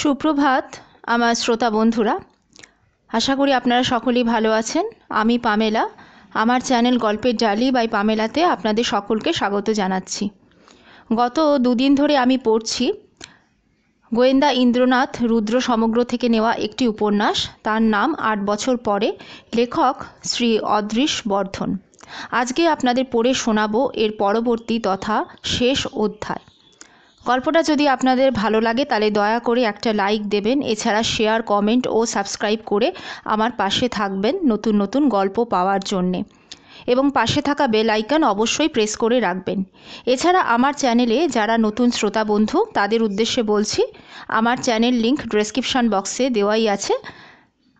সুপ্রভাত আমার শ্রোতা বন্ধুরা, আশা করি আপনারা সকলেই ভালো আছেন। আমি পামেলা, আমার চ্যানেল গল্পের ডালি বাই পামেলাতে আপনাদের সকলকে স্বাগত জানাচ্ছি। গত দুদিন ধরে আমি পড়ছি গোয়েন্দা ইন্দ্রনাথ রুদ্র সমগ্র থেকে নেওয়া একটি উপন্যাস, তার নাম ৮ বছর পরে, লেখক শ্রী অদৃশ বর্ধন। আজকে আপনাদের পড়ে শোনাবো এর পরবর্তী তথা শেষ অধ্যায়। গল্পটা যদি আপনাদের ভালো লাগে তাহলে দয়া করে একটা লাইক দেবেন, এছাড়া শেয়ার, কমেন্ট ও সাবস্ক্রাইব করে আমার পাশে থাকবেন নতুন নতুন গল্প পাওয়ার জন্যে, এবং পাশে থাকা বেল আইকন অবশ্যই প্রেস করে রাখবেন। এছাড়া আমার চ্যানেলে যারা নতুন শ্রোতা বন্ধু তাদের উদ্দেশ্যে বলছি, আমার চ্যানেল লিংক ডেসক্রিপশন বক্সে দেওয়াই আছে।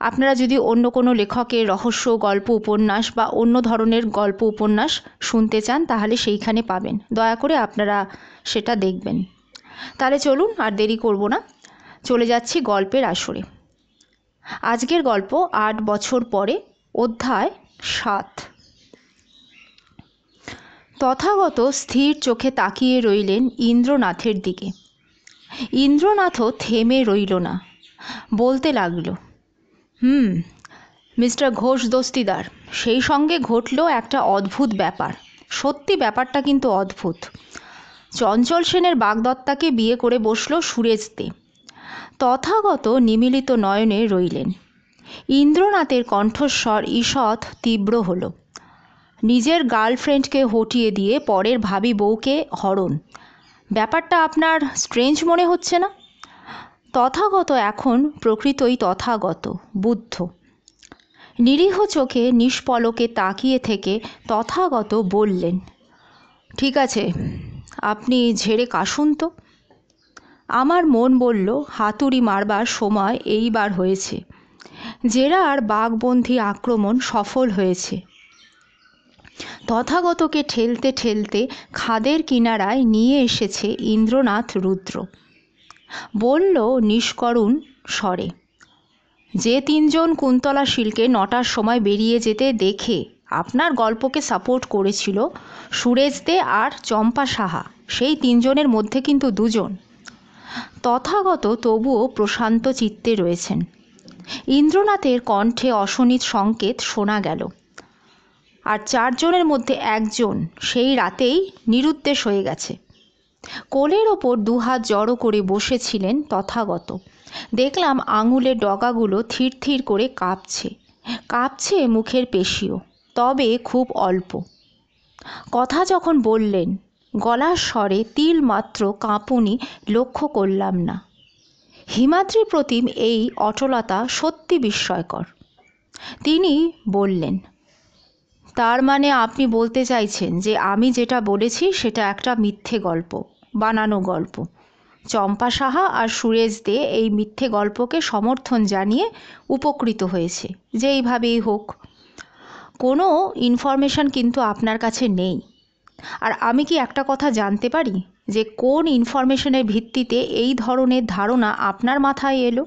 আপনারা যদি অন্য কোনো লেখকের রহস্য গল্প উপন্যাস বা অন্য ধরনের গল্প উপন্যাস শুনতে চান তাহলে সেইখানে পাবেন, দয়া করে আপনারা সেটা দেখবেন। তাহলে চলুন আর দেরি করব না, চলে যাচ্ছি গল্পের আসরে। আজকের গল্প ৮ বছর পরে, অধ্যায় ৭। তথাগত স্থির চোখে তাকিয়ে রইলেন ইন্দ্রনাথের দিকে। ইন্দ্রনাথও থেমে রইল না, বলতে লাগল, মিস্টার ঘোষ দস্তিদার, সেই সঙ্গে ঘটল একটা অদ্ভুত ব্যাপার। সত্যি ব্যাপারটা কিন্তু অদ্ভুত। চঞ্চল সেনের বাগদত্তাকে বিয়ে করে বসল সুরেশ দে। তথাগত নিমীলিত নয়নে রইলেন। ইন্দ্রনাথের কণ্ঠস্বর ঈষৎ তীব্র হল। নিজের গার্লফ্রেন্ডকে হটিয়ে দিয়ে পরের ভাবি বউকে হরণ, ব্যাপারটা আপনার স্ট্রেঞ্জ মনে হচ্ছে না? তথাগত এখন প্রকৃতই তথাগত, বুদ্ধ। নিরীহ চোখে নিষ্পলকে তাকিয়ে থেকে তথাগত বললেন, ঠিক আছে, আপনি ঝেড়ে কাশুন তো। আমার মন বলল হাতুড়ি মারবার সময় এইবার হয়েছে। জেরার বাঘবন্ধী আক্রমণ সফল হয়েছে। তথাগতকে ঠেলতে ঠেলতে খাদের কিনারায় নিয়ে এসেছে ইন্দ্রনাথ রুদ্র। বলল নিষ্করুণ স্বরে, যে তিনজন কুন্তলা শীলকে ৯টার সময় বেরিয়ে যেতে দেখে আপনার গল্পকে সাপোর্ট করেছিল, সুরেশ দে আর চম্পা সাহা, সেই তিনজনের মধ্যে কিন্তু দুজন। তথাগত তবুও প্রশান্ত চিত্তে রয়েছেন। ইন্দ্রনাথের কণ্ঠে অশনিত সংকেত শোনা গেল। আর ৪ জনের মধ্যে একজন সেই রাতেই নিরুদ্দেশ হয়ে গেছে। কোলের ওপর দুহাত জড়ো করে বসেছিলেন তথাগত। দেখলাম আঙুলের ডগাগুলো থির থির করে কাঁপছে, কাঁপছে মুখের পেশিও, তবে খুব অল্প। কথা যখন বললেন গলার স্বরে তিল মাত্র কাঁপুনি লক্ষ্য করলাম না। হিমাদ্রি প্রতিম এই অটলতা সত্যি বিস্ময়কর। তিনি বললেন, তার মানে আপনি বলতে চাইছেন যে আমি যেটা বলেছি সেটা একটা মিথ্যে গল্প, বানানো গল্প। চম্পা সাহা আর সুরেশ দে এই মিথ্যে গল্পকে সমর্থন জানিয়ে উপকৃত হয়েছে, যেইভাবেই হোক। কোনো ইনফরমেশন কিন্তু আপনার কাছে নেই। আর আমি কি একটা কথা জানতে পারি যে কোন ইনফরমেশনের ভিত্তিতে এই ধরনের ধারণা আপনার মাথায় এলো?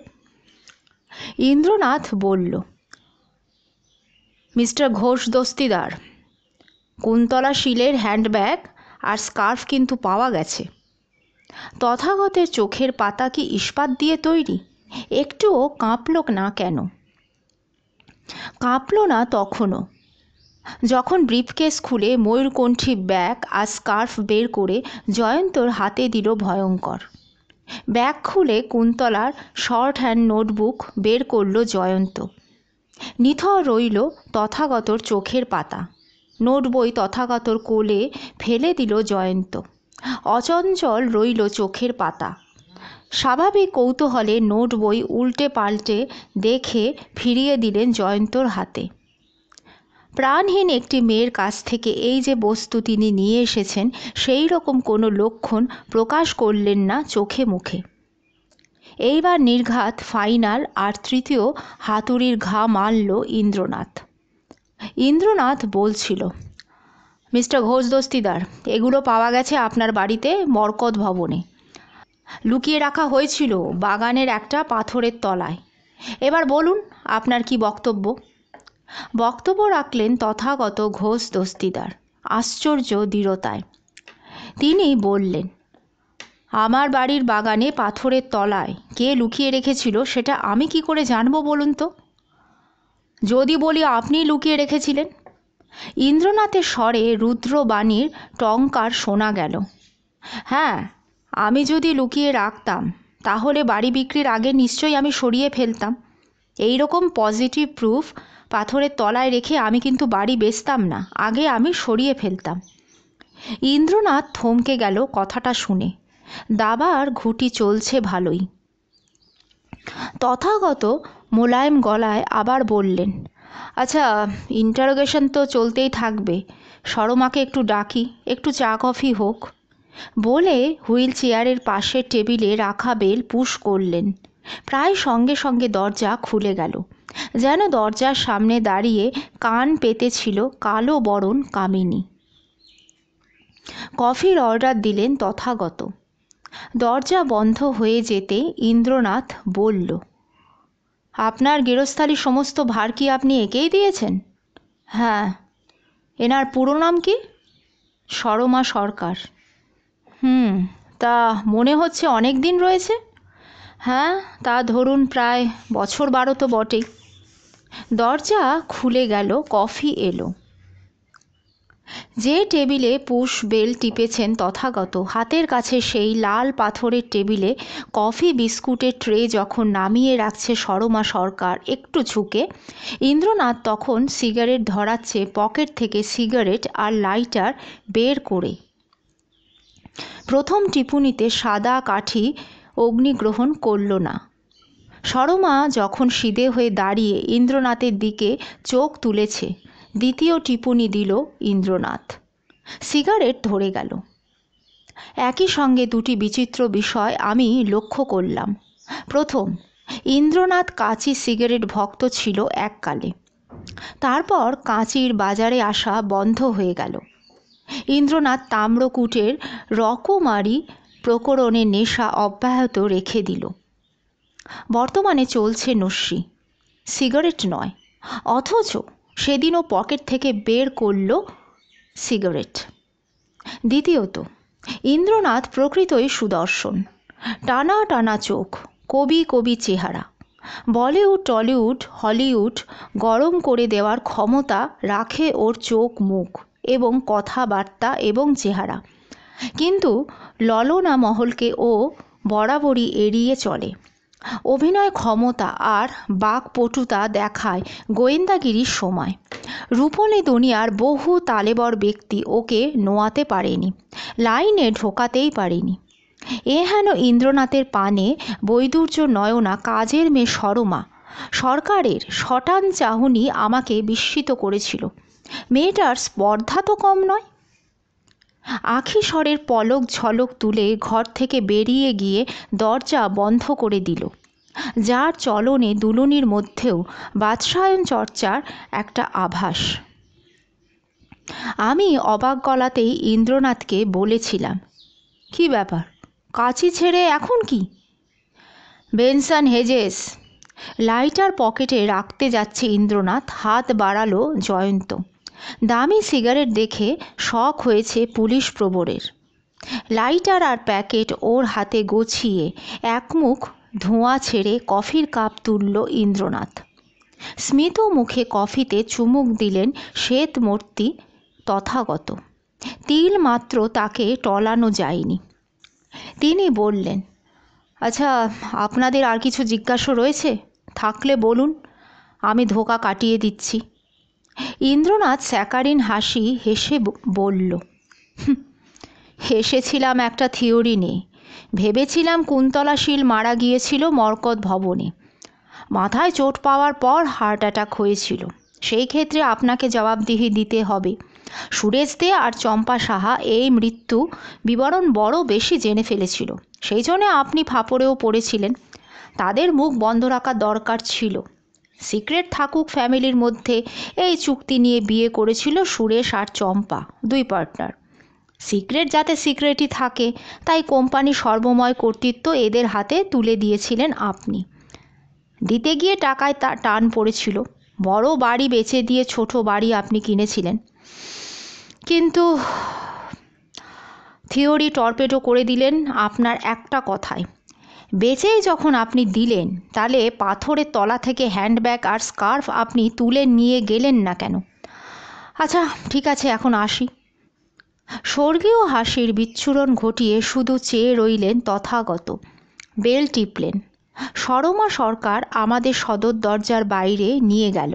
ইন্দ্রনাথ বলল, মিস্টার ঘোষ দস্তিদার, কুন্তলা শীলের হ্যান্ডব্যাগ আর স্কার্ফ কিন্তু পাওয়া গেছে। তথাগতের চোখের পাতা কি ইস্পাত দিয়ে তৈরি? একটুও কাঁপল না কেন? কাঁপল না তখনও, যখন ব্রিফকেস খুলে ময়ূরকণ্ঠী ব্যাগ আর স্কার্ফ বের করে জয়ন্তর হাতে দিল ভয়ঙ্কর। ব্যাগ খুলে কুন্তলার শর্ট হ্যান্ড নোটবুক বের করল জয়ন্ত। নিথর রইল তথাগতর চোখের পাতা। নোট বই তথাগতর কোলে ফেলে দিল জয়ন্ত। অচঞ্চল রইল চোখের পাতা। স্বাভাবিক কৌতূহলে নোট বই উল্টে পাল্টে দেখে ফিরিয়ে দিলেন জয়ন্তর হাতে। প্রাণহীন একটি মেয়ের কাছ থেকে এই যে বস্তু তিনি নিয়ে এসেছেন, সেই রকম কোনো লক্ষণ প্রকাশ করলেন না চোখে মুখে। এইবার নির্ঘাত, ফাইনাল আর তৃতীয় হাতুড়ির ঘা মারল ইন্দ্রনাথ। ইন্দ্রনাথ বলছিল, মিস্টার ঘোষ দস্তিদার, এগুলো পাওয়া গেছে আপনার বাড়িতে মরকত ভবনে। লুকিয়ে রাখা হয়েছিল বাগানের একটা পাথরের তলায়। এবার বলুন আপনার কি বক্তব্য? বক্তব্য রাখলেন তথাগত ঘোষ দস্তিদার আশ্চর্য দৃঢ়তায়। তিনি বললেন, আমার বাড়ির বাগানে পাথরের তলায় কে লুকিয়ে রেখেছিল সেটা আমি কি করে জানবো বলুন তো? যদি বলি আপনিই লুকিয়ে রেখেছিলেন? ইন্দ্রনাথের স্বরে রুদ্রবাণীর টঙ্কার শোনা গেল। হ্যাঁ, আমি যদি লুকিয়ে রাখতাম তাহলে বাড়ি বিক্রির আগে নিশ্চয়ই আমি সরিয়ে ফেলতাম। এই রকম পজিটিভ প্রুফ পাথরের তলায় রেখে আমি কিন্তু বাড়ি বেচতাম না, আগে আমি সরিয়ে ফেলতাম। ইন্দ্রনাথ থমকে গেল কথাটা শুনে। দাবার ঘুঁটি চলছে ভালোই। তথাগত মোলায়েম গলায় আবার বললেন, আচ্ছা, ইন্টারোগেশন তো চলতেই থাকবে, সরমাকে একটু ডাকি, একটু চা কফি হোক। বলে হুইল চেয়ারের পাশের টেবিলে রাখা বেল পুশ করলেন। প্রায় সঙ্গে সঙ্গে দরজা খুলে গেল। যেন দরজার সামনে দাঁড়িয়ে কান পেতেছিল কালো বরণ কামিনী। কফির অর্ডার দিলেন তথাগত। দরজা বন্ধ হয়ে যেতে ইন্দ্রনাথ বলল, আপনার গেরস্থালির সমস্ত ভার কি আপনি একেই দিয়েছেন? হ্যাঁ। এনার পুরো নাম কি? সরমা সরকার। তা মনে হচ্ছে অনেক দিন রয়েছে। হ্যাঁ, তা ধরুন প্রায় বছর 12 তো বটেই। দরজা খুলে গেল, কফি এলো। যে টেবিলে পুশ বেল টিপেছেন তথাগত, হাতের কাছে সেই লাল পাথরের টেবিলে কফি বিস্কুটের ট্রে যখন নামিয়ে রাখছে সরমা সরকার একটু ঝুঁকে, ইন্দ্রনাথ তখন সিগারেট ধরাচ্ছে পকেট থেকে সিগারেট আর লাইটার বের করে। প্রথম টিপুনিতে সাদা কাঠি অগ্নিগ্রহণ করল না। সরমা যখন সিধে হয়ে দাঁড়িয়ে ইন্দ্রনাথের দিকে চোখ তুলেছে, দ্বিতীয় টিপুনি দিল ইন্দ্রনাথ। সিগারেট ধরে গেল। একই সঙ্গে দুটি বিচিত্র বিষয় আমি লক্ষ্য করলাম। প্রথম, ইন্দ্রনাথ কাঁচি সিগারেট ভক্ত ছিল এককালে। তারপর কাঁচির বাজারে আসা বন্ধ হয়ে গেল। ইন্দ্রনাথ তাম্রকূটের রকমারি প্রকরণের নেশা অব্যাহত রেখে দিল। বর্তমানে চলছে নস্যি, সিগারেট নয়, অথচ সেদিনও পকেট থেকে বের করল সিগারেট। দ্বিতীয়ত, ইন্দ্রনাথ প্রকৃতই সুদর্শন। টানা টানা চোখ, কবি কবি চেহারা। বলিউড, টলিউড, হলিউড গরম করে দেওয়ার ক্ষমতা রাখে ওর চোখ, মুখ এবং কথাবার্তা এবং চেহারা। কিন্তু ললনা মহলকে ও বরাবরই এড়িয়ে চলে। অভিনয় ক্ষমতা আর বাকপটুতা দেখায় গোয়েন্দাগিরির সময়। রূপলী দুনিয়ার বহু তালেবর ব্যক্তি ওকে নোয়াতে পারেনি, লাইনে ঢোকাতেই পারেনি। এ হেন ইন্দ্রনাথের পানে বৈদুর্য নয়না কাজের মেয়ে সরমা সরকারের শটান চাহনি আমাকে বিস্মিত করেছিল। মেয়েটার স্পর্ধা তো কম নয়। আখি স্বরের পলক ঝলক তুলে ঘর থেকে বেরিয়ে গিয়ে দরজা বন্ধ করে দিল, যার চলনে দুলুনির মধ্যেও বাৎসায়ন চর্চার একটা আভাস। আমি অবাক গলাতেই ইন্দ্রনাথকে বলেছিলাম, কি ব্যাপার, কাঁচি ছেড়ে এখন কি? Benson Hedges. লাইটার পকেটে রাখতে যাচ্ছে ইন্দ্রনাথ, হাত বাড়ালো জয়ন্ত। দামি সিগারেট দেখে শখ হয়েছে পুলিশ প্রবরের। লাইটার আর প্যাকেট ওর হাতে গছিয়ে একমুখ ধোঁয়া ছেড়ে কফির কাপ তুলল ইন্দ্রনাথ। স্মিত মুখে কফিতে চুমুক দিলেন শ্বেতমূর্তি তথাগত। তিল মাত্র তাকে টলানো যায়নি। তিনি বললেন, আচ্ছা, আপনাদের আর কিছু জিজ্ঞাসা রয়েছে? থাকলে বলুন, আমি ধোঁকা কাটিয়ে দিচ্ছি। ইন্দ্রনাথ স্যাকারিন হাসি হেসে বলল, হেসেছিলাম একটা থিওরি নিয়ে। ভেবেছিলাম কুন্তলা শীল মারা গিয়েছিল মরকত ভবনে। মাথায় চোট পাওয়ার পর হার্ট অ্যাটাক হয়েছিল। সেই ক্ষেত্রে আপনাকে জবাবদিহি দিতে হবে। সুরেশ দে আর চম্পা সাহা এই মৃত্যু বিবরণ বড় বেশি জেনে ফেলেছিল, সেই জন্যে আপনি ফাপড়েও পড়েছিলেন। তাদের মুখ বন্ধ রাখার দরকার ছিল। সিক্রেট থাকুক ফ্যামিলির মধ্যে, এই চুক্তি নিয়ে বিয়ে করেছিল সুরেশ আর চম্পা, দুই পার্টনার। সিক্রেট যাতে সিক্রেটই থাকে, তাই কোম্পানির সর্বময় কর্তৃত্ব এদের হাতে তুলে দিয়েছিলেন আপনি। দিতে গিয়ে টাকায় টান পড়েছিল। বড় বাড়ি বেচে দিয়ে ছোট বাড়ি আপনি কিনেছিলেন। কিন্তু থিওরি টর্পেডো করে দিলেন আপনার একটা কথায়। বেচেই যখন আপনি দিলেন, তাহলে পাথরের তলা থেকে হ্যান্ডব্যাগ আর স্কার্ফ আপনি তুলে নিয়ে গেলেন না কেন? আচ্ছা ঠিক আছে, এখন আসি। স্বর্গীয় হাসির বিচ্ছুরণ ঘটিয়ে শুধু চেয়ে রইলেন তথাগত। বেল টিপলেন। সরমা সরকার আমাদের সদর দরজার বাইরে নিয়ে গেল।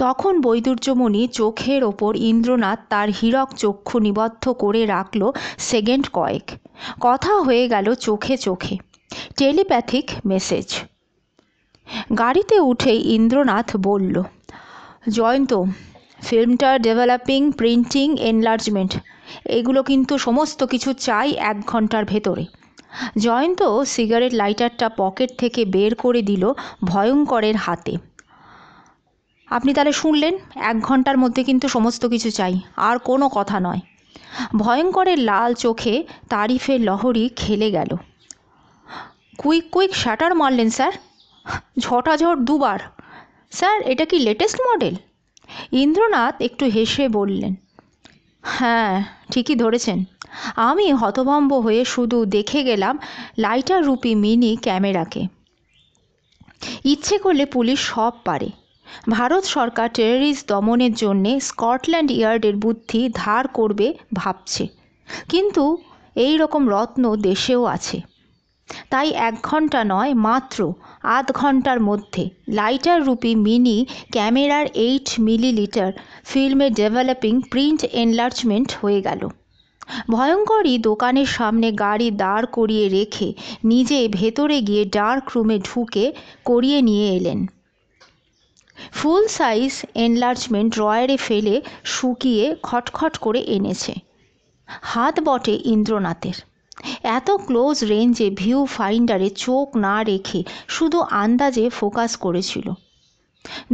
তখন বৈদুর্যমণি চোখের ওপর ইন্দ্রনাথ তার হীরক চক্ষু নিবদ্ধ করে রাখল সেকেন্ড কয়েক। কথা হয়ে গেল চোখে চোখে, টেলিপ্যাথিক মেসেজ। গাড়িতে উঠেই ইন্দ্রনাথ বলল, জয়ন্ত, ফিল্মটা ডেভেলপিং, প্রিন্টিং, এনলার্জমেন্ট এগুলো কিন্তু সমস্ত কিছু চাই 1 ঘন্টার ভেতরে। জয়ন্ত সিগারেট লাইটারটা পকেট থেকে বের করে দিল ভয়ঙ্করের হাতে। আপনি তাহলে শুনলেন, 1 ঘন্টার মধ্যে কিন্তু সমস্ত কিছু চাই, আর কোনো কথা নয়। ভয়ঙ্করের লাল চোখে তারিফের লহরী খেলে গেল। কুইক কুইক শাটার মারলেন স্যার, ঝটাঝট 2 বার। স্যার এটা কি লেটেস্ট মডেল? ইন্দ্রনাথ একটু হেসে বললেন, হ্যাঁ ঠিকই ধরেছেন। আমি হতভম্ব হয়ে শুধু দেখে গেলাম লাইটার রূপী মিনি ক্যামেরাকে। ইচ্ছে করলে পুলিশ সব পারে। ভারত সরকার টেররিস্ট দমনের জন্যে স্কটল্যান্ড ইয়ার্ডের বুদ্ধি ধার করবে ভাবছে, কিন্তু এই রকম রত্ন দেশেও আছে। তাই 1 ঘন্টা নয়, মাত্র আধ ঘন্টার মধ্যে লাইটার রূপী মিনি ক্যামেরার 8 মিলিলিটার ফিল্মে ডেভেলপিং, প্রিন্ট, এনলার্জমেন্ট হয়ে গেল। ভয়ঙ্করই দোকানের সামনে গাড়ি দাঁড় করিয়ে রেখে নিজে ভেতরে গিয়ে ডার্ক রুমে ঢুকে করিয়ে নিয়ে এলেন। ফুল সাইজ এনলার্জমেন্ট ড্রয়ারে ফেলে শুকিয়ে খটখট করে এনেছে। হাত বটে ইন্দ্রনাথের। এত ক্লোজ রেঞ্জে ভিউ ফাইন্ডারে চোখ না রেখে শুধু আন্দাজে ফোকাস করেছিল।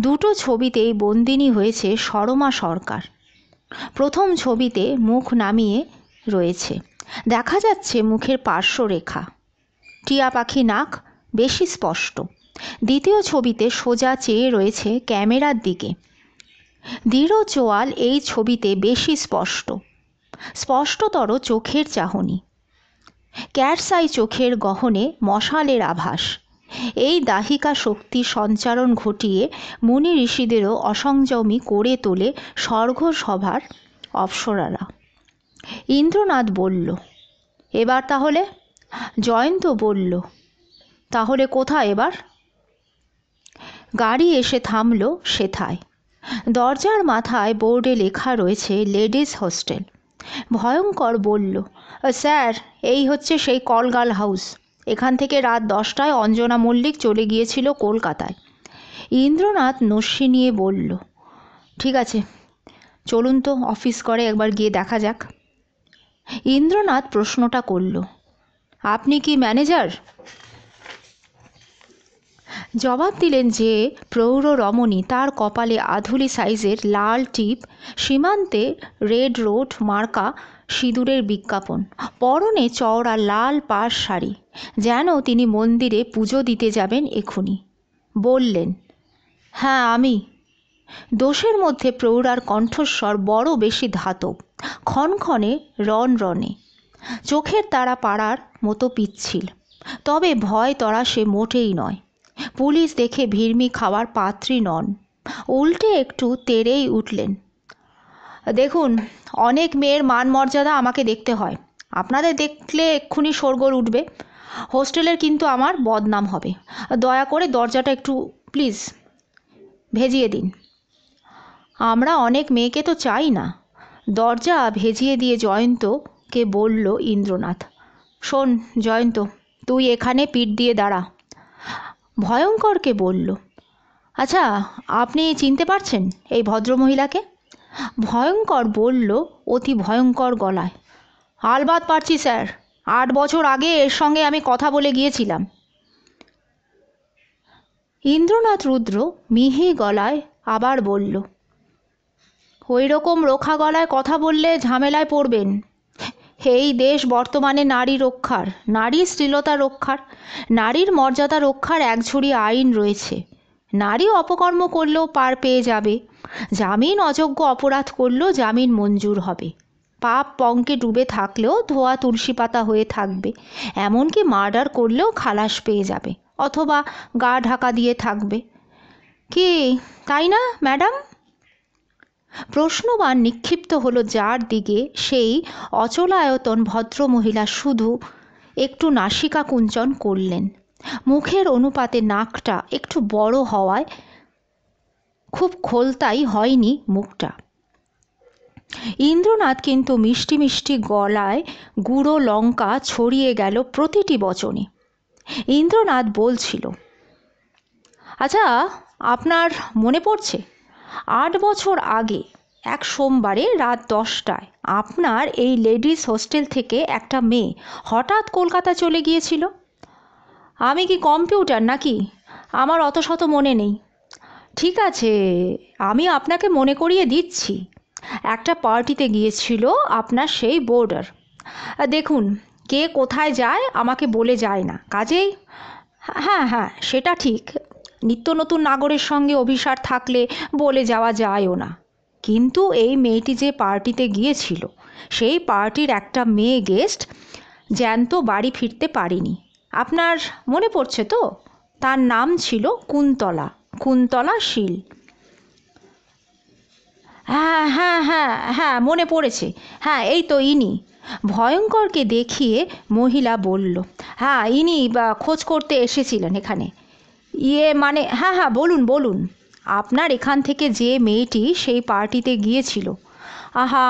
2টো ছবিতেই বন্দিনী হয়েছে সরমা সরকার। প্রথম ছবিতে মুখ নামিয়ে রয়েছে, দেখা যাচ্ছে মুখের পার্শ্বরেখা, টিয়া পাখি নাক বেশি স্পষ্ট। দ্বিতীয় ছবিতে সোজা চেয়ে রয়েছে ক্যামেরার দিকে। দৃঢ় চোয়াল এই ছবিতে বেশি স্পষ্ট, স্পষ্টতর চোখের চাহনি। ক্যাটস আই চোখের গহনে মশালের আভাস। এই দাহিকা শক্তি সঞ্চারণ ঘটিয়ে মুনি ঋষিদেরও অসংযমী করে তোলে স্বর্গসভার অপ্সরারা। ইন্দ্রনাথ বলল, এবার তাহলে? জয়ন্ত বলল, তাহলে কোথায় এবার? গাড়ি এসে থামল সেথায়। দরজার মাথায় বোর্ডে লেখা রয়েছে লেডিস হোস্টেল। ভয়ঙ্কর বলল, স্যার এই হচ্ছে সেই কলগাল হাউস। এখান থেকে রাত 10টায় অঞ্জনা মল্লিক চলে গিয়েছিল কলকাতায়। ইন্দ্রনাথ নস্যি নিয়ে বলল, ঠিক আছে চলুন তো অফিস করে একবার গিয়ে দেখা যাক। ইন্দ্রনাথ প্রশ্নটা করল, আপনি কি ম্যানেজার? জবাব দিলেন যে প্রৌঢ় রমণী, তার কপালে আধুলি সাইজের লাল টিপ, সীমান্তে রেড রোড মার্কা সিঁদুরের বিজ্ঞাপন, পরনে চওড়া লাল পাড় শাড়ি, যেন তিনি মন্দিরে পুজো দিতে যাবেন এখুনি। বললেন, হ্যাঁ আমি। দোষের মধ্যে প্রৌঢ়ার কণ্ঠস্বর বড় বেশি ধাতব, ক্ষণক্ষণে রণরণে, চোখের তারা পাড়ার মতো পিচ্ছিল। তবে ভয় তরা সে মোটেই নয়। পুলিশ দেখে ভিড়মি খাওয়ার পাত্রী নন। উল্টে একটু তেড়েই উঠলেন, দেখুন অনেক মেয়ের মান মর্যাদা আমাকে দেখতে হয়। আপনাদের দেখলে এক্ষুনি শোরগোল উঠবে। হোস্টেলের কিন্তু আমার বদনাম হবে। দয়া করে দরজাটা একটু প্লিজ ভেজিয়ে দিন। আমরা অনেক মেয়েকে তো চাই না। দরজা ভেজিয়ে দিয়ে জয়ন্তকে বলল ইন্দ্রনাথ, শোন জয়ন্ত, তুই এখানে পিঠ দিয়ে দাঁড়া। ভয়ঙ্করকে বলল, আচ্ছা আপনি চিনতে পারছেন এই ভদ্রমহিলাকে? ভয়ঙ্কর বলল অতি ভয়ঙ্কর গলায়, আলবাত পারছি স্যার, 8 বছর আগে এর সঙ্গে আমি কথা বলে গিয়েছিলাম। ইন্দ্রনাথ রুদ্র মিহি গলায় আবার বলল, ওই রকম রোখা গলায় কথা বললে ঝামেলায় পড়বেন। এই দেশ বর্তমানে নারী রক্ষার, নারী শ্লীলতা রক্ষার, নারীর মর্যাদা রক্ষার একঝুড়ি আইন রয়েছে। নারী অপকর্ম করলেও পার পেয়ে যাবে, জামিন অযোগ্য অপরাধ করলেও জামিন মঞ্জুর হবে। পাপ পঙ্কে ডুবে থাকলেও ধোয়া তুলসী পাতা হয়ে থাকবে, এমনকি মার্ডার করলেও খালাস পেয়ে যাবে, অথবা গা ঢাকা দিয়ে থাকবে। কি তাই না ম্যাডাম? প্রশ্নবাণ নিক্ষিপ্ত হলো যার দিকে সেই অচলায়তন ভদ্রমহিলা শুধু একটু নাসিকা কুঞ্চন করলেন। মুখের অনুপাতে নাকটা একটু বড় হওয়ায় খুব খোলতাই হয়নি মুখটা। ইন্দ্রনাথ কিন্তু মিষ্টি মিষ্টি গলায় গুঁড়ো লঙ্কা ছড়িয়ে গেল প্রতিটি বচনে। ইন্দ্রনাথ বলছিল, আচ্ছা, আপনার মনে পড়ছে 8 বছর আগে এক সোমবারে রাত 10টায় আপনার এই লেডিস হোস্টেল থেকে একটা মেয়ে হঠাৎ কলকাতা চলে গিয়েছিল? আমি কি কম্পিউটার নাকি? আমার অত শত মনে নেই। ঠিক আছে, আমি আপনাকে মনে করিয়ে দিচ্ছি। একটা পার্টিতে গিয়েছিল আপনার সেই বোর্ডার। দেখুন, কে কোথায় যায় আমাকে বলে যায় না, কাজেই হ্যাঁ হ্যাঁ সেটা ঠিক, নিত্য নতুন নাগরের সঙ্গে অভিসার থাকলে বলে যাওয়া যায়ও না। কিন্তু এই মেয়েটি যে পার্টিতে গিয়েছিল, সেই পার্টির একটা মেয়ে গেস্ট জ্যান্ত বাড়ি ফিরতে পারেনি। আপনার মনে পড়ছে তো? তার নাম ছিল কুন্তলা, কুন্তলা শীল। হ্যাঁ হ্যাঁ হ্যাঁ হ্যাঁ মনে পড়েছে, হ্যাঁ এই তো ইনি। ভয়ঙ্করকে দেখিয়ে মহিলা বলল, হ্যাঁ ইনি খোঁজ করতে এসেছিলেন এখানে। মানে হ্যাঁ হ্যাঁ বলুন বলুন, আপনার এখান থেকে যে মেয়েটি সেই পার্টিতে গিয়েছিল। আহা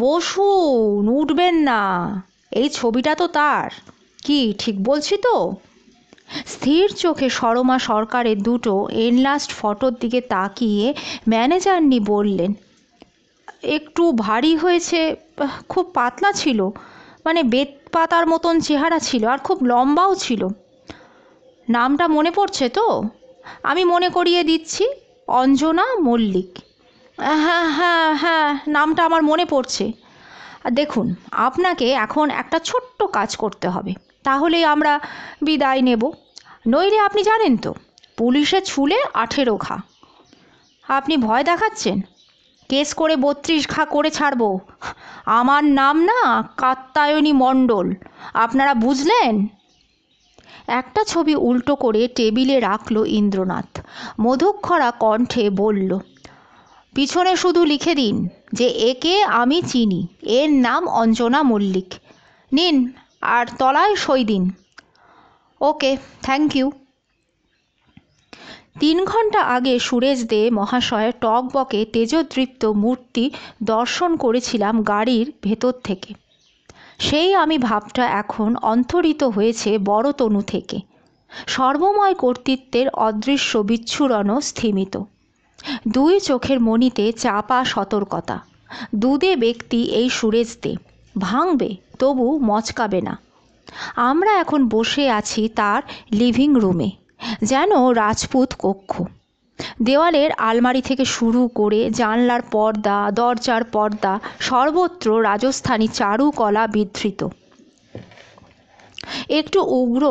বসুন, উঠবেন না, এই ছবিটা তো তার। কি ঠিক বলছি তো? স্থির চোখে সরমা সরকারের দুটো এনলাস্ট ফটোর দিকে তাকিয়ে ম্যানেজারনি বললেন, একটু ভারী হয়েছে, খুব পাতলা ছিল, মানে বেত পাতার মতন চেহারা ছিল, আর খুব লম্বাও ছিল। নামটা মনে পড়ছে তো? আমি মনে করিয়ে দিচ্ছি, অঞ্জনা মল্লিক। হ্যাঁ হ্যাঁ হ্যাঁ নামটা আমার মনে পড়ছে। দেখুন, আপনাকে এখন একটা ছোট্ট কাজ করতে হবে, তাহলেই আমরা বিদায় নেব। নইলে আপনি জানেন তো, পুলিশে ছুলে 18 ঘা। আপনি ভয় দেখাচ্ছেন? কেস করে 32 ঘা করে ছাড়ব। আমার নাম না কাত্যায়নী মণ্ডল, আপনারা বুঝলেন? একটা ছবি উল্টো করে টেবিলে রাখল ইন্দ্রনাথ। মধুক্ষরা কণ্ঠে বলল, পিছনে শুধু লিখে দিন যে একে আমি চিনি, এর নাম অঞ্জনা মল্লিক। নিন, আর তলায় সই দিন। ওকে, থ্যাংক ইউ। 3 ঘন্টা আগে সুরেশ দে মহাশয়ের টকবকে তেজদৃপ্ত মূর্তি দর্শন করেছিলাম গাড়ির ভেতর থেকে। সেই আমি ভাবটা এখন অন্তরিত হয়েছে বড় তনু থেকে। সর্বময় কর্তৃত্বের অদৃশ্য বিচ্ছুরণও স্থিমিত। 2 চোখের মণিতে চাপা সতর্কতা। দুধে ব্যক্তি এই সুরেশ দে, ভাঙবে তবু মচকাবে না। আমরা এখন বসে আছি তার লিভিং রুমে, যেন রাজপুত কক্ষ। দেওয়ালের আলমারি থেকে শুরু করে জানলার পর্দা, দরজার পর্দা, সর্বত্র রাজস্থানী চারুকলা বিধৃত। একটু উগ্র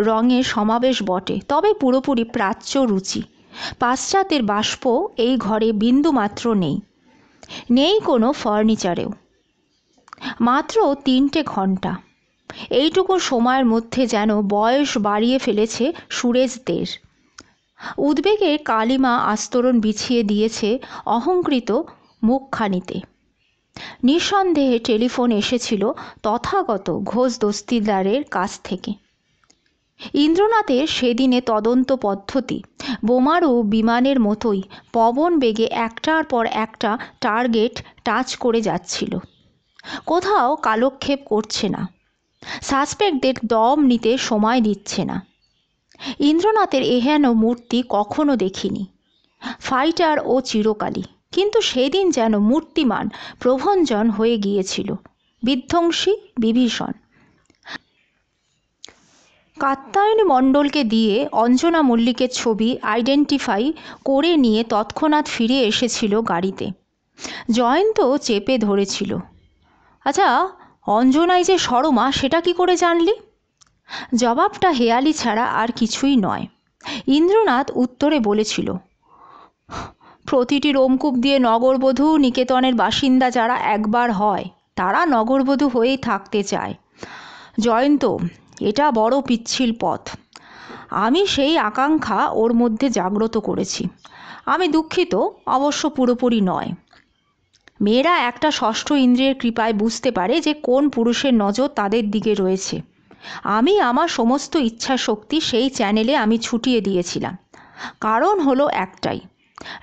রঙের সমাবেশ বটে, তবে পুরোপুরি প্রাচ্য রুচি। পাশ্চাত্যের বাষ্প এই ঘরে বিন্দুমাত্র নেই, নেই কোনো ফার্নিচারেও। মাত্র 3টে ঘন্টা, এইটুকু সময়ের মধ্যে যেন বয়স বাড়িয়ে ফেলেছে সুরেশদের। উদ্বেগের কালিমা আস্তরণ বিছিয়ে দিয়েছে অহংকৃত মুখখানিতে। নিঃসন্দেহে টেলিফোন এসেছিল তথাগত ঘোষ দস্তিদারের কাছ থেকে। ইন্দ্রনাথের সেদিনে তদন্ত পদ্ধতি বোমারু বিমানের মতোই পবন বেগে একটার পর একটা টার্গেট টাচ করে যাচ্ছিল। কোথাও কালক্ষেপ করছে না, সাসপেক্টদের দম নিতে সময় দিচ্ছে না। ইন্দ্রনাথের এহেন মূর্তি কখনো দেখিনি। ফাইটার ও চিরকালী, কিন্তু সেদিন যেন মূর্তিমান প্রভঞ্জন হয়ে গিয়েছিল, বিধ্বংসী বিভীষণ। কাত্যায়নী মণ্ডলকে দিয়ে অঞ্জনা মল্লিকের ছবি আইডেন্টিফাই করে নিয়ে তৎক্ষণাৎ ফিরে এসেছিল গাড়িতে। জয়ন্ত চেপে ধরেছিল, আচ্ছা অঞ্জনাই যে সরমা সেটা কি করে জানলি? জবাবটা হেয়ালি ছাড়া আর কিছুই নয়। ইন্দ্রনাথ উত্তরে বলেছিল, প্রতিটি রোমকূপ দিয়ে নগরবধূ নিকেতনের বাসিন্দা যারা একবার হয়, তারা নগরবধূ হয়েই থাকতে চায়। জয়ন্ত, এটা বড় পিচ্ছিল পথ। আমি সেই আকাঙ্ক্ষা ওর মধ্যে জাগ্রত করেছি। আমি দুঃখিত, অবশ্য পুরোপুরি নয়। মেয়েরা একটা ষষ্ঠ ইন্দ্রিয়ের কৃপায় বুঝতে পারে যে কোন পুরুষের নজর তাদের দিকে রয়েছে। আমি আমার সমস্ত ইচ্ছা শক্তি সেই চ্যানেলে আমি ছুটিয়ে দিয়েছিলাম। কারণ হলো একটাই,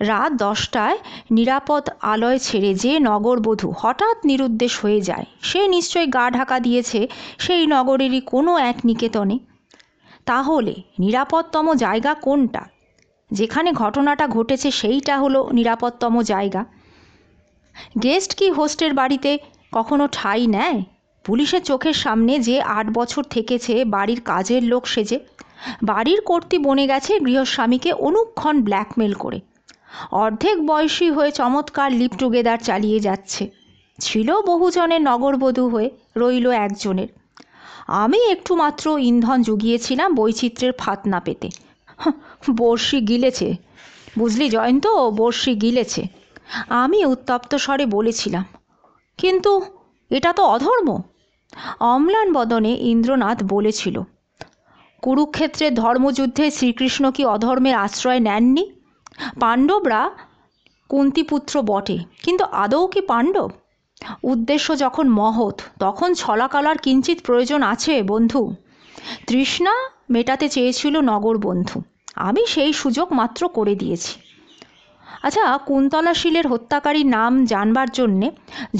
রাত 10টায় নিরাপদ আলয় ছেড়ে যে নগরবধূ হঠাৎ নিরুদ্দেশ হয়ে যায়, সে নিশ্চয়ই গা ঢাকা দিয়েছে সেই নগরেরই কোনো এক নিকেতনে। তাহলে নিরাপদতম জায়গা কোনটা? যেখানে ঘটনাটা ঘটেছে সেইটা হলো নিরাপদতম জায়গা। গেস্ট কি হোস্টের বাড়িতে কখনো ঠাঁই নেয়? পুলিশের চোখের সামনে যে 8 বছর থেকেছে বাড়ির কাজের লোক সেজে, বাড়ির কর্ত্রী বনে গেছে গৃহস্বামীকে অনুক্ষণ ব্ল্যাকমেল করে, অর্ধেক বয়সী হয়ে চমৎকার লিভ টুগেদার চালিয়ে যাচ্ছে। ছিল বহুজনের নগরবধূ হয়ে, রইল একজনের। আমি একটু মাত্র ইন্ধন জুগিয়েছিলাম বৈচিত্র্যের ফাঁদ না পেতে। বর্ষি গিলেছে, বুঝলি জয়ন্ত, বর্ষি গিলেছে। আমি উত্তপ্ত স্বরে বলেছিলাম, কিন্তু এটা তো অধর্ম। অম্লান বদনে ইন্দ্রনাথ বলেছিল, কুরুক্ষেত্রের ধর্মযুদ্ধে শ্রীকৃষ্ণ কি অধর্মের আশ্রয় নেননি? পাণ্ডবরা কুন্তিপুত্র বটে, কিন্তু আদৌ কি পাণ্ডব? উদ্দেশ্য যখন মহৎ, তখন ছলাকলার কিঞ্চিত প্রয়োজন আছে বন্ধু। তৃষ্ণা মেটাতে চেয়েছিল নগরবধূ, আমি সেই সুযোগ মাত্র করে দিয়েছি। আচ্ছা, কুন্তলাশীলের হত্যাকারীর নাম জানবার জন্যে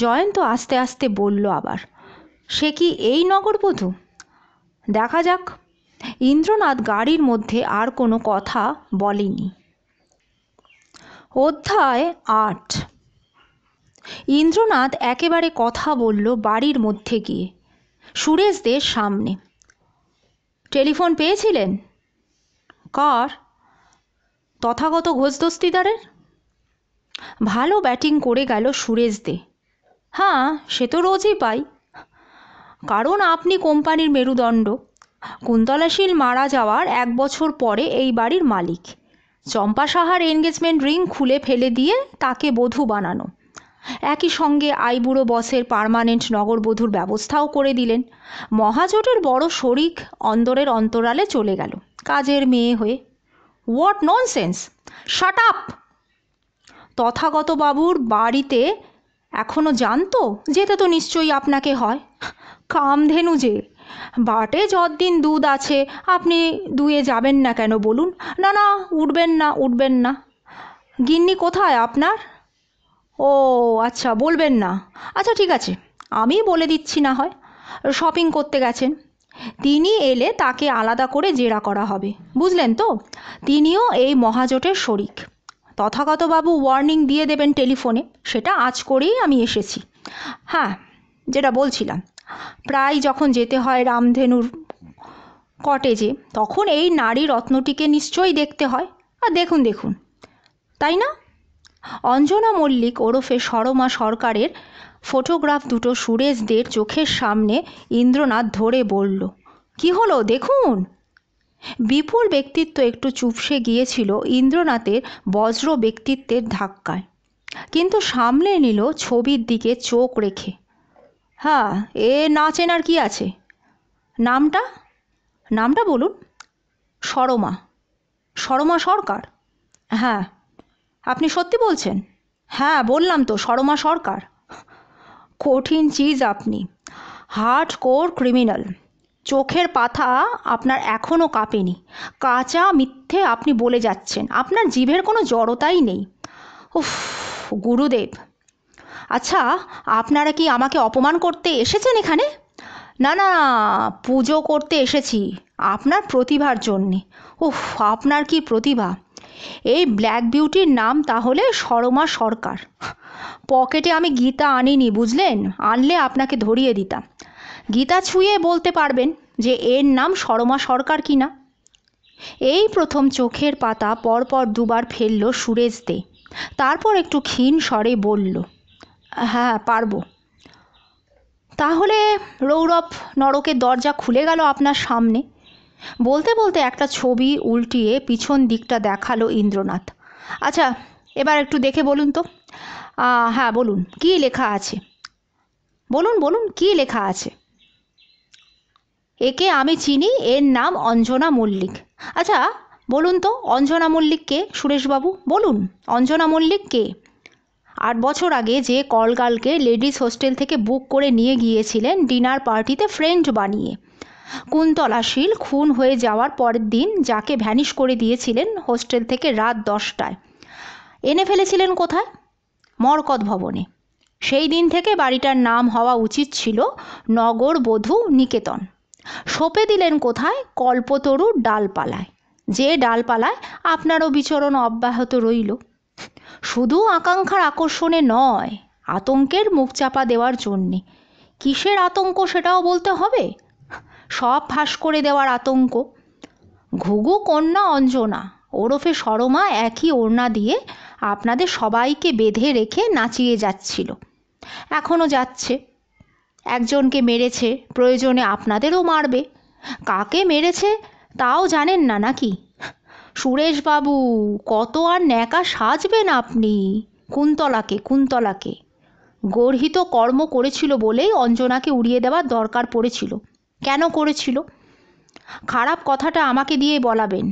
জয়ন্ত আস্তে আস্তে বলল আবার, সে কি এই নগরবধূ? দেখা যাক। ইন্দ্রনাথ গাড়ির মধ্যে আর কোনো কথা বলেনি। অধ্যায় 8। ইন্দ্রনাথ একেবারে কথা বলল বাড়ির মধ্যে গিয়ে, সুরেশদের সামনে। টেলিফোন পেয়েছিলেন? কার? তথাগত ঘোষ দস্তিদারের। ভালো ব্যাটিং করে গেল সুরেশদে। হ্যাঁ, সে তো রোজই পাই। কারণ আপনি কোম্পানির মেরুদণ্ড। কুন্তলাশীল মারা যাওয়ার 1 বছর পরে এই বাড়ির মালিক। চম্পা সাহার এনগেজমেন্ট রিং খুলে ফেলে দিয়ে তাকে বধূ বানানো। একই সঙ্গে আইবুড়ো বসের পার্মানেন্ট নগরবধূর ব্যবস্থাও করে দিলেন। মহাজোটের বড় শরিক অন্দরের অন্তরালে চলে গেল কাজের মেয়ে হয়ে। What nonsense! Shut up! Tathagata বাবুর বাড়িতে এখনো জানতো? যেতে তো নিশ্চয়ই আপনাকে হয়। কামধেনু যে, বাটে যতদিন দুধ আছে আপনি দুয়ে যাবেন না কেন বলুন? না না, উঠবেন না, উঠবেন না। গিন্নি কোথায় আপনার? ও আচ্ছা, বলবেন না। আচ্ছা ঠিক আছে, আমি বলে দিচ্ছি না হয়। শপিং করতে গেছেন। তিনি এলে তাকে আলাদা করে জেরা করা হবে, বুঝলেন তো? তিনিও এই মহাজোটের শরিক। তথাগতবাবু ওয়ার্নিং দিয়ে দেবেন টেলিফোনে, সেটা আজ করেই আমি এসেছি। হ্যাঁ, যেটা বলছিলাম, প্রায় যখন যেতে হয় রামধেনুর কটেজে, তখন এই নারী রত্নটিকে নিশ্চয়ই দেখতে হয়। আর দেখুন দেখুন, তাই না? অঞ্জনা মল্লিক ওরফে সরমা সরকারের ফটোগ্রাফ দুটো সুরেশদের চোখের সামনে ইন্দ্রনাথ ধরে বলল, কি হলো দেখুন? বিপুল ব্যক্তিত্ব একটু চুপসে গিয়েছিল ইন্দ্রনাথের বজ্র ব্যক্তিত্বের ধাক্কায়, কিন্তু সামলে নিল ছবির দিকে চোখ রেখে। হ্যাঁ, এ না চেনার কি আছে? নামটা নামটা বলুন। সরমা। সরমা সরকার? হ্যাঁ। আপনি সত্যি বলছেন? হ্যাঁ বললাম তো, সরমা সরকার। কঠিন চিজ আপনি, হার্ড কোর ক্রিমিনাল। চোখের পাতা আপনার এখনও কাঁপেনি। কাঁচা মিথ্যে আপনি বলে যাচ্ছেন, আপনার জিভের কোনো জড়তাই নেই। উফ, গুরুদেব! আচ্ছা, আপনারা কি আমাকে অপমান করতে এসেছেন এখানে? না না, পুজো করতে এসেছি আপনার প্রতিভার জন্যে। উফ, আপনার কি প্রতিভা! এই ব্ল্যাক বিউটির নাম তাহলে সরমা সরকার। পকেটে আমি গীতা আনিনি, বুঝলেন? আনলে আপনাকে ধরিয়ে দিতাম। গীতা ছুঁয়ে বলতে পারবেন যে এর নাম সরমা সরকার কি না? এই প্রথম চোখের পাতা পরপর দুবার ফেলল সুরেশ দে, তারপর একটু ক্ষীণ স্বরে বলল, হ্যাঁ পারবো। তাহলে রৌরব নরকের দরজা খুলে গেল আপনার সামনে। বলতে বলতে একটা ছবি উল্টিয়ে পিছন দিকটা দেখালো ইন্দ্রনাথ। আচ্ছা, এবার একটু দেখে বলুন তো। হ্যাঁ বলুন, কী লেখা আছে? বলুন বলুন, কী লেখা আছে? একে আমি চিনি, এর নাম অঞ্জনা মল্লিক। আচ্ছা বলুন তো, অঞ্জনা মল্লিক কে সুরেশবাবু? বলুন, অঞ্জনা মল্লিক কে? 8 বছর আগে যে কলগার্লকে লেডিস হোস্টেল থেকে বুক করে নিয়ে গিয়েছিলেন ডিনার পার্টিতে ফ্রেন্ড বানিয়ে, কুন্তলা শীল খুন হয়ে যাওয়ার পরের দিন যাকে ভ্যানিশ করে দিয়েছিলেন হোস্টেল থেকে রাত 10টায়, এনে ফেলেছিলেন কোথায়? মরকত ভবনে। সেই দিন থেকে বাড়িটার নাম হওয়া উচিত ছিল নগর বধূ নিকেতন। সঁপে দিলেন কোথায়? কল্পতরুর ডালপালায়, যে ডালপালায় আপনারও বিচরণ অব্যাহত রইল। শুধু আকাঙ্ক্ষার আকর্ষণে নয়, আতঙ্কের মুখ চাপা দেওয়ার জন্যে। কিসের আতঙ্ক সেটাও বলতে হবে? সব ফাঁস করে দেওয়ার আতঙ্ক। ঘুঘু কন্যা অঞ্জনা ওরফে সরমা একই ওড়না দিয়ে আপনাদের সবাইকে বেঁধে রেখে নাচিয়ে যাচ্ছিল, এখনও যাচ্ছে। একজনকে মেরেছে, প্রয়োজনে আপনাদেরও মারবে। কাকে মেরেছে তাও জানেন না নাকি? সুরেশবাবু, কত আর ন্যাকা সাজবেন আপনি? কুন্তলাকে, কুন্তলাকে গর্হিত কর্ম করেছিল বলেই অঞ্জনাকে উড়িয়ে দেওয়ার দরকার পড়েছিল। কেন করেছিল? খারাপ কথাটা আমাকে দিয়েই বলাবেন।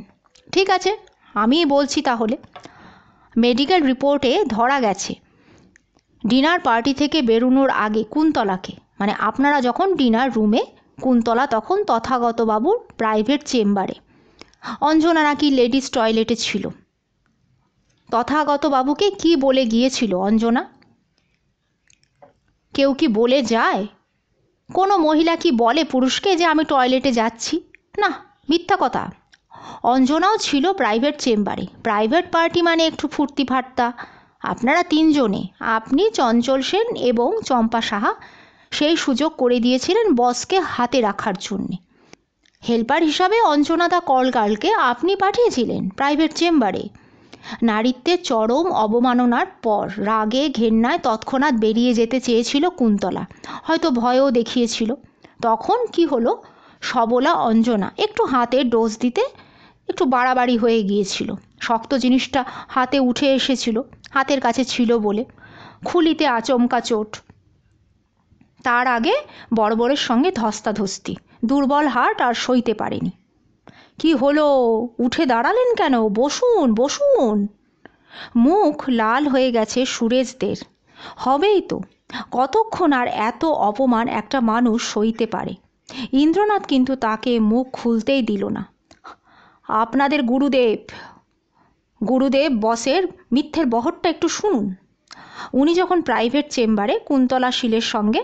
ঠিক আছে, আমিই বলছি তাহলে। মেডিকেল রিপোর্টে ধরা গেছে ডিনার পার্টি থেকে বেরোনোর আগে কুন্তলাকে, মানে আপনারা যখন ডিনার রুমে, কুন্তলা তখন তথাগতবাবুর প্রাইভেট চেম্বারে, অঞ্জনা নাকি লেডিস টয়লেটে ছিল। তথাগতবাবুকে কি বলে গিয়েছিল অঞ্জনা? কেউ কি বলে যায়? কোনো মহিলা কি বলে পুরুষকে যে আমি টয়লেটে যাচ্ছি? না, মিথ্যা কথা। অঞ্জনাও ছিল প্রাইভেট চেম্বারে। প্রাইভেট পার্টি মানে একটু ফুর্তি ফাট্টা। আপনারা তিনজনে, আপনি, চঞ্চল সেন এবং চম্পা সাহা, সেই সুযোগ করে দিয়েছিলেন বসকে হাতে রাখার জন্যে। হেল্পার হিসাবে অঞ্জনা দা কলগার্লকে আপনি পাঠিয়েছিলেন প্রাইভেট চেম্বারে। নারীত্বের চরম অবমাননার পর রাগে ঘেন্নায় তৎক্ষণাৎ বেরিয়ে যেতে চেয়েছিল কুন্তলা, হয়তো ভয়ও দেখিয়েছিল। তখন কি হলো? সবলা অঞ্জনা একটু হাতে ডোজ দিতে একটু বাড়াবাড়ি হয়ে গিয়েছিল। শক্ত জিনিসটা হাতে উঠে এসেছিল, হাতের কাছে ছিল বলে। খুলিতে আচমকা চোট। তার আগে বর্বরের সঙ্গে ধস্তাধস্তি। দুর্বল হার্ট আর সইতে পারেনি। কি হলো? উঠে দাঁড়ালেন কেন? বসুন বসুন। মুখ লাল হয়ে গেছে সুরেশদের। হবেই তো, কতক্ষণ আর এত অপমান একটা মানুষ সইতে পারে? ইন্দ্রনাথ কিন্তু তাকে মুখ খুলতেই দিল না। আপনাদের গুরুদেব বসের মিথ্যের বহরটা একটু শুনুন। উনি যখন প্রাইভেট চেম্বারে কুন্তলা শীলের সঙ্গে,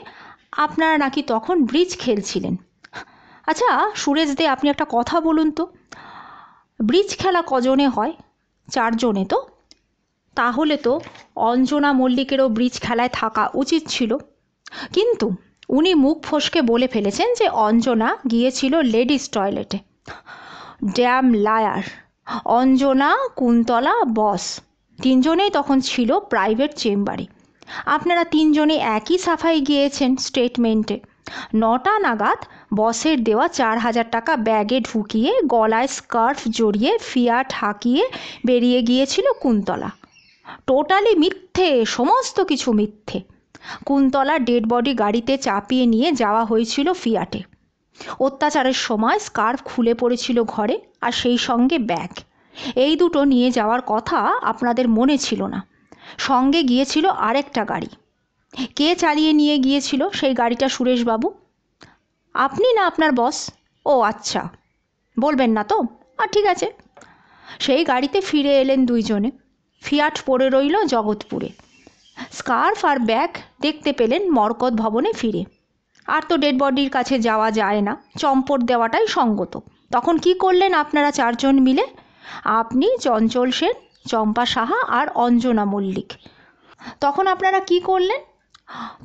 আপনারা নাকি তখন ব্রিজ খেলছিলেন। আচ্ছা সুরেশ দে, আপনি একটা কথা বলুন তো, ব্রিজ খেলা কজনে হয়? 4 জনে তো? তাহলে তো অঞ্জনা মল্লিকেরও ব্রিজ খেলায় থাকা উচিত ছিল। কিন্তু উনি মুখ ফসকে বলে ফেলেছেন যে অঞ্জনা গিয়েছিল লেডিস টয়লেটে। Damn liar! Anjana, Kuntala, boss তিনজনেই তখন ছিল প্রাইভেট চেম্বারে। আপনারা তিনজনে একই সাফাই গিয়েছেন স্টেটমেন্টে। 9টা নাগাদ বসের দেওয়া 4,000 টাকা ব্যাগে ঢুকিয়ে গলায় স্কার্ফ জড়িয়ে ফিয়াট হাঁকিয়ে বেরিয়ে গিয়েছিল কুন্তলা। টোটালি মিথ্যে, সমস্ত কিছু মিথ্যে। কুন্তলা ডেড বডি গাড়িতে চাপিয়ে নিয়ে যাওয়া হয়েছিল ফিয়াটে। অত্যাচারের সময় স্কার্ফ খুলে পড়েছিল ঘরে, আর সেই সঙ্গে ব্যাগ। এই দুটো নিয়ে যাওয়ার কথা আপনাদের মনে ছিল না। সঙ্গে গিয়েছিল আরেকটা গাড়ি। কে চালিয়ে নিয়ে গিয়েছিল সেই গাড়িটা সুরেশবাবু? আপনি না আপনার বস? ও আচ্ছা, বলবেন না তো? ঠিক আছে। সেই গাড়িতে ফিরে এলেন দুইজনে। ফিয়াট পড়ে রইল জগৎপুরে। স্কার্ফ আর ব্যাগ দেখতে পেলেন মরকত ভবনে ফিরে। আর তো ডেড বডির কাছে যাওয়া যায় না, চম্পট দেওয়াটাই সঙ্গত। তখন কি করলেন আপনারা 4 জন মিলে? আপনি, চঞ্চল সেন, চম্পা সাহা আর অঞ্জনা মল্লিক। তখন আপনারা কি করলেন?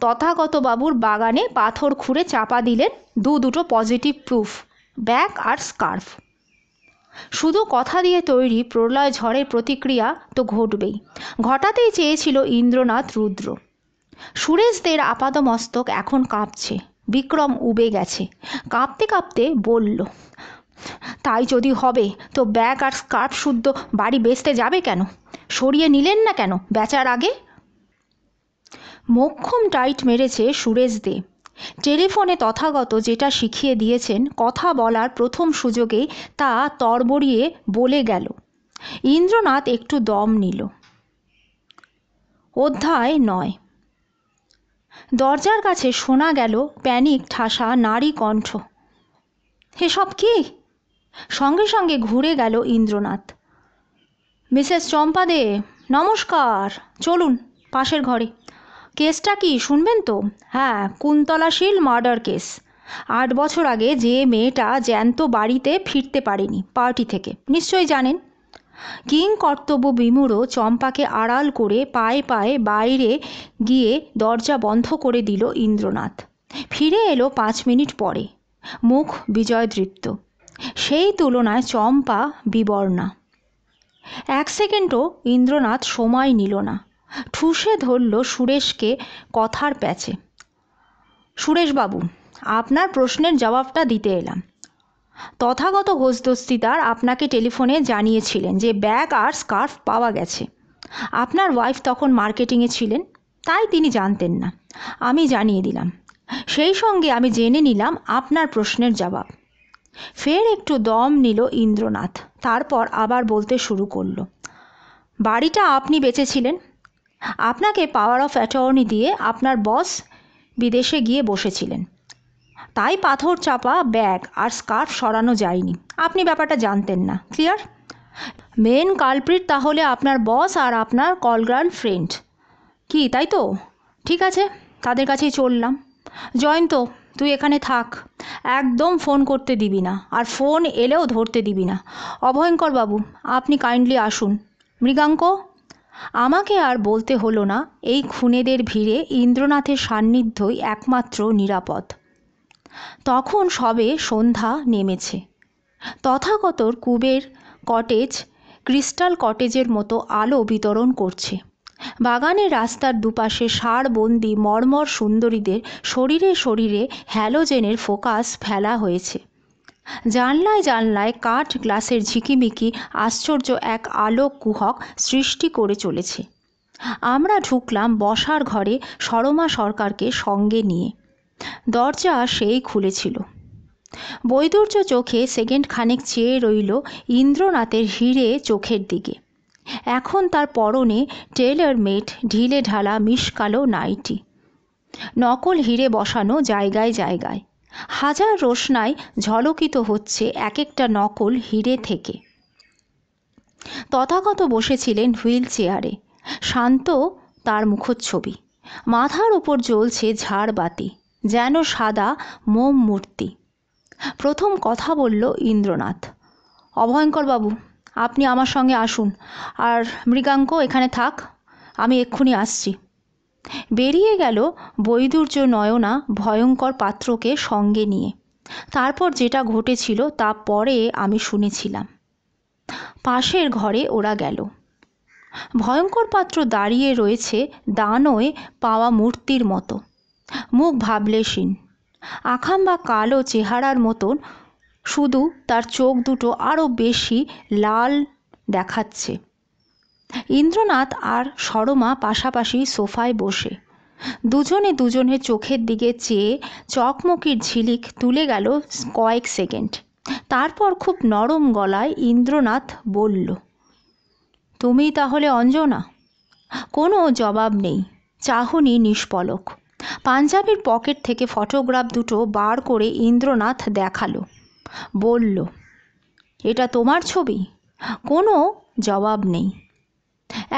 তথাগতবাবুর বাগানে পাথর খুঁড়ে চাপা দিলেন দুটো পজিটিভ প্রুফ, ব্যাগ আর স্কার্ফ। শুধু কথা দিয়ে তৈরি প্রলয় ঝড়ের প্রতিক্রিয়া তো ঘটবেই। ঘটাতেই চেয়েছিল ইন্দ্রনাথ রুদ্র। সুরেশদের আপাদমস্তক এখন কাঁপছে। বিক্রম উবে গেছে। কাঁপতে কাঁপতে বলল, তাই যদি হবে তো ব্যাগ আর স্কার্ফ শুদ্ধ বাড়ি বেচতে যাবে কেন? সরিয়ে নিলেন না কেন বেচার আগে? মোক্ষম টাইট মেরেছে সুরেশ দে। টেলিফোনে তথাগত যেটা শিখিয়ে দিয়েছেন কথা বলার প্রথম সুযোগেই তা তরবরিয়ে বলে গেল। ইন্দ্রনাথ একটু দম নিল। অধ্যায় 9। দরজার কাছে শোনা গেল প্যানিক ঠাসা নারী কণ্ঠ। এসব কি? সঙ্গে সঙ্গে ঘুরে গেল ইন্দ্রনাথ। মিসেস চম্পা দে, নমস্কার, চলুন পাশের ঘরে। কেসটা কি শুনবেন তো? হ্যাঁ, কুন্তলাশীল মার্ডার কেস। 8 বছর আগে যে মেয়েটা জ্যান্ত বাড়িতে ফিরতে পারেনি পার্টি থেকে, নিশ্চয়ই জানেন। কিং কর্তব্য বিমূঢ় চম্পাকে আড়াল করে পায়ে পায়ে বাইরে গিয়ে দরজা বন্ধ করে দিল ইন্দ্রনাথ। ফিরে এলো 5 মিনিট পরে, মুখ বিজয়দৃপ্ত। সেই তুলনায় চম্পা বিবর্ণা। 1 সেকেন্ডও ইন্দ্রনাথ সময় নিল না, ঠুসে ধরল সুরেশকে কথার প্যাচে। সুরেশবাবু, আপনার প্রশ্নের জবাবটা দিতে এলাম। তথাগত ঘোষদস্তিদার আপনাকে টেলিফোনে জানিয়েছিলেন যে ব্যাগ আর স্কার্ফ পাওয়া গেছে। আপনার ওয়াইফ তখন মার্কেটিংয়ে ছিলেন, তাই তিনি জানতেন না। আমি জানিয়ে দিলাম। সেই সঙ্গে আমি জেনে নিলাম আপনার প্রশ্নের জবাব। ফের একটু দম নিল ইন্দ্রনাথ, তারপর আবার বলতে শুরু করল। বাড়িটা আপনি বেচেছিলেন। আপনাকে পাওয়ার অফ অ্যাটর্নি দিয়ে আপনার বস বিদেশে গিয়ে বসেছিলেন, তাই পাথর চাপা ব্যাগ আর স্কার্ফ সরানো যায়নি। আপনি ব্যাপারটা জানতেন না। ক্লিয়ার? মেন কালপ্রিট তাহলে আপনার বস আর আপনার কলগার্ল ফ্রেন্ড, কি তাই তো? ঠিক আছে, তাদের কাছেই চললাম। জয়ন্ত, তুই এখানে থাক, একদম ফোন করতে দিবি না, আর ফোন এলেও ধরতে দিবি না। অভয়ঙ্কর বাবু, আপনি কাইন্ডলি আসুন। মৃগাঙ্ক। আমাকে আর বলতে হলো না, এই খুনেদের ভিড়ে ইন্দ্রনাথের সান্নিধ্যই একমাত্র নিরাপদ। তখন সবে সন্ধ্যা নেমেছে। তথাগতর কুবের কটেজ ক্রিস্টাল কটেজের মতো আলো বিতরণ করছে। বাগানের রাস্তার দুপাশে ষাঁড়বন্দি মর্মর সুন্দরীদের শরীরে শরীরে হ্যালোজেনের ফোকাস ফেলা হয়েছে। জানলায় জানলায় কাঠ গ্লাসের ঝিকিমিকি আশ্চর্য এক আলোক কুহক সৃষ্টি করে চলেছে। আমরা ঢুকলাম বসার ঘরে সরমা সরকারকে সঙ্গে নিয়ে। দরজা সেই খুলেছিল। বৈদুর্য চোখে সেকেন্ড খানেক চেয়ে রইল ইন্দ্রনাথের হিরে চোখের দিকে। এখন তার পরনে টেইলর মেড ঢিলে ঢালা মিশকালো নাইটি, নকল হিরে বসানো জায়গায় জায়গায়। হাজার রোশনায় ঝলকিত হচ্ছে এক একটা নকল হিরে থেকে। তথাগত বসেছিলেন হুইল চেয়ারে, শান্ত তার মুখচ্ছবি। মাথার উপর জ্বলছে ঝাড়বাতি, যেন সাদা মোম মূর্তি। প্রথম কথা বলল ইন্দ্রনাথ। অভয়ঙ্কর বাবু, আপনি আমার সঙ্গে আসুন, আর মৃগাঙ্ক এখানে থাক, আমি এক্ষুনি আসছি। বেরিয়ে গেল বৈদুর্য নয়না ভয়ঙ্কর পাত্রকে সঙ্গে নিয়ে। তারপর যেটা ঘটেছিল তা পরে আমি শুনেছিলাম। পাশের ঘরে ওরা গেল। ভয়ঙ্কর পাত্র দাঁড়িয়ে রয়েছে দানয়ে পাওয়া মূর্তির মতো, মুখ ভাবলেশীন, আখাম্বা কালো চেহারার মতন, শুধু তার চোখ দুটো আরও বেশি লাল দেখাচ্ছে। ইন্দ্রনাথ আর সরমা পাশাপাশি সোফায় বসে, দুজনে দুজনের চোখের দিকে চেয়ে চকমকির ঝিলিক তুলে গেল কয়েক সেকেন্ড। তারপর খুব নরম গলায় ইন্দ্রনাথ বলল, তুমি তাহলে অঞ্জনা? কোনো জবাব নেই, চাহনি নিষ্পলক। পাঞ্জাবির পকেট থেকে ফটোগ্রাফ দুটো বার করে ইন্দ্রনাথ দেখালো, বলল, এটা তোমার ছবি? কোনো জবাব নেই।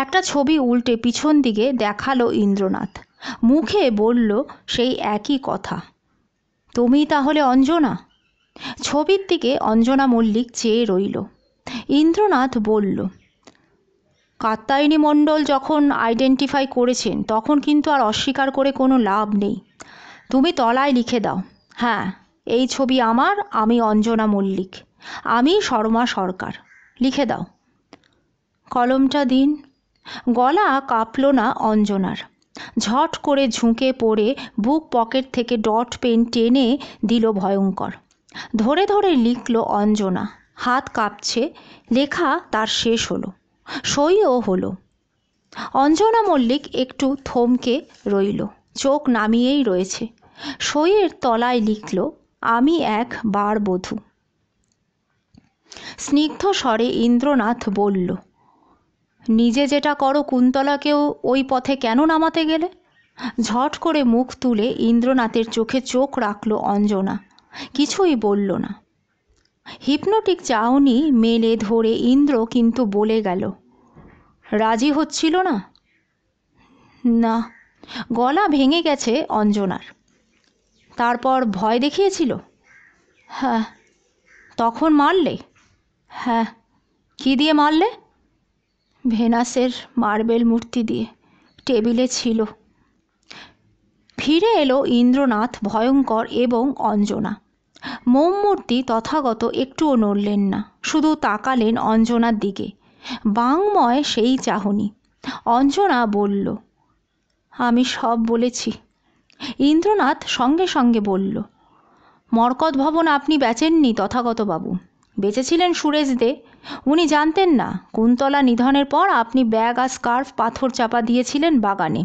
একটা ছবি উল্টে পিছন দিকে দেখালো ইন্দ্রনাথ, মুখে বলল সেই একই কথা, তুমি তাহলে অঞ্জনা? ছবির দিকে অঞ্জনা মল্লিক চেয়ে রইল। ইন্দ্রনাথ বলল, কাত্যায়নী মণ্ডল যখন আইডেন্টিফাই করেছেন তখন কিন্তু আর অস্বীকার করে কোনো লাভ নেই। তুমি তলায় লিখে দাও, হ্যাঁ এই ছবি আমার, আমি অঞ্জনা মল্লিক, আমি শর্মা সরকার। লিখে দাও। কলমটা দিন। গলা কাঁপল না অঞ্জনার। ঝট করে ঝুঁকে পড়ে বুক পকেট থেকে ডট পেন টেনে দিল ভয়ঙ্কর। ধরে ধরে লিখল অঞ্জনা, হাত কাঁপছে। লেখা তার শেষ হলো, সইও হলো। অঞ্জনা মল্লিক একটু থমকে রইল, চোখ নামিয়েই রয়েছে। সইয়ের তলায় লিখল, আমি এক বারবধূ। স্নিগ্ধ স্বরে ইন্দ্রনাথ বলল, নিজে যেটা করো কুন্তলাকেও ওই পথে কেন নামাতে গেলে? ঝট করে মুখ তুলে ইন্দ্রনাথের চোখে চোখ রাখল অঞ্জনা, কিছুই বলল না। হিপনোটিক চাউনি মেলে ধরে ইন্দ্র কিন্তু বলে গেল, রাজি হচ্ছিল না? না। গলা ভেঙে গেছে অঞ্জনার। তারপর ভয় দেখিয়েছিল? হ্যাঁ। তখন মারলে? হ্যাঁ। কি দিয়ে মারলে? ভেনাসের মার্বেল মূর্তি দিয়ে, টেবিলে ছিল। ফিরে এলো ইন্দ্রনাথ ভয়ঙ্কর এবং অঞ্জনা। মোমমূর্তি তথাগত একটুও নড়লেন না, শুধু তাকালেন অঞ্জনার দিকে, বাংময় সেই চাহনি। অঞ্জনা বলল, আমি সব বলেছি। ইন্দ্রনাথ সঙ্গে সঙ্গে বলল, মরকত ভবন আপনি বেচেননি তথাগতবাবু, বেচেছিলেন সুরেশ দে। উনি জানতেন না কুন্তলা নিধনের পর আপনি ব্যাগ আর স্কার্ফ পাথর চাপা দিয়েছিলেন বাগানে।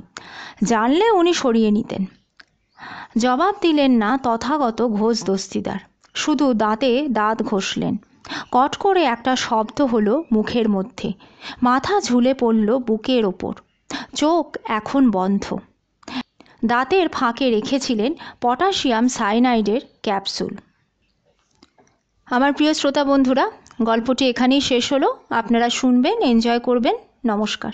জানলে উনি সরিয়ে নিতেন। জবাব দিলেন না তথাগত ঘোষ দস্তিদার, শুধু দাঁতে দাঁত ঘষলেন। কট করে একটা শব্দ হলো মুখের মধ্যে, মাথা ঝুলে পড়ল বুকের ওপর, চোখ এখন বন্ধ। দাঁতের ফাঁকে রেখেছিলেন পটাশিয়াম সায়ানাইডের ক্যাপসুল। আমার প্রিয় শ্রোতা বন্ধুরা, গল্পটি এখানেই শেষ হলো। আপনারা শুনবেন, এনজয় করবেন। নমস্কার।